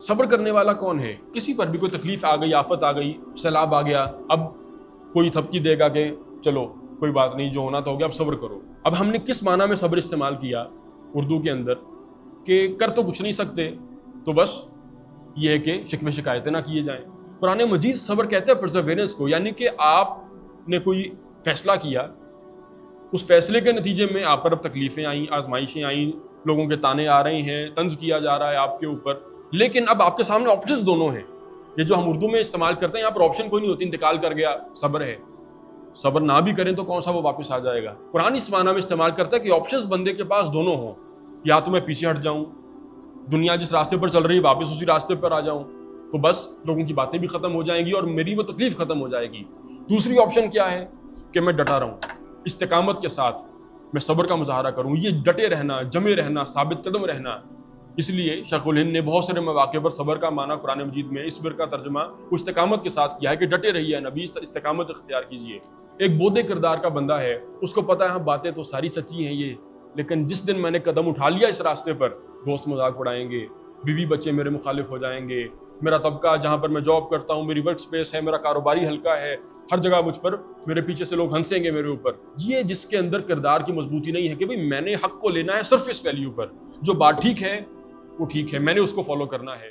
صبر کرنے والا کون ہے؟ کسی پر بھی کوئی تکلیف آ گئی، آفت آ گئی، سیلاب آ گیا، اب کوئی تھپکی دے گا کہ چلو کوئی بات نہیں، جو ہونا تو ہو گیا، اب صبر کرو۔ اب ہم نے کس معنی میں صبر استعمال کیا اردو کے اندر کہ کر تو کچھ نہیں سکتے، تو بس یہ ہے کہ شکوے شکایتیں نہ کیے جائیں۔ قرآن مجید صبر کہتا ہے پرزیورنس کو، یعنی کہ آپ نے کوئی فیصلہ کیا، اس فیصلے کے نتیجے میں آپ پر اب تکلیفیں آئیں، آزمائشیں آئیں، لوگوں کے تانے آ رہے ہیں، طنز کیا جا رہا ہے آپ کے اوپر، لیکن اب آپ کے سامنے آپشنز دونوں ہیں۔ یہ جو ہم اردو میں استعمال کرتے ہیں، یہاں پر آپشن کوئی نہیں ہوتی، انتقال کر گیا صبر ہے، صبر نہ بھی کریں تو کون سا وہ واپس آ جائے گا۔ قرآن اس معنی میں استعمال کرتا ہے کہ آپشنز بندے کے پاس دونوں ہوں، یا تو میں پیچھے ہٹ جاؤں، دنیا جس راستے پر چل رہی ہے واپس اسی راستے پر آ جاؤں، تو بس لوگوں کی باتیں بھی ختم ہو جائیں گی اور میری وہ تکلیف ختم ہو جائے گی۔ دوسری آپشن کیا ہے کہ میں ڈٹا رہوں، استقامت کے ساتھ میں صبر کا مظاہرہ کروں، یہ ڈٹے رہنا، جمے رہنا، ثابت قدم رہنا۔ اس لیے شیخ الہند نے بہت سارے مواقع پر صبر کا معنی قرآن مجید میں اصبر کا ترجمہ استقامت کے ساتھ کیا ہے کہ ڈٹے رہیے نبی، استقامت اختیار کیجیے۔ ایک بودے کردار کا بندہ ہے، اس کو پتہ ہے ہاں باتیں تو ساری سچی ہیں یہ، لیکن جس دن میں نے قدم اٹھا لیا اس راستے پر، دوست مذاق اڑائیں گے، بیوی بچے میرے مخالف ہو جائیں گے، میرا طبقہ جہاں پر میں جاب کرتا ہوں، میری ورک سپیس ہے، میرا کاروباری حلقہ ہے، ہر جگہ مجھ پر میرے پیچھے سے لوگ ہنسیں گے میرے اوپر۔ یہ جس کے اندر کردار کی مضبوطی نہیں ہے کہ بھئی میں نے حق کو لینا ہے سرفیس ویلیو پر، جو بات ٹھیک ہے وہ ٹھیک ہے، میں نے اس کو فالو کرنا ہے۔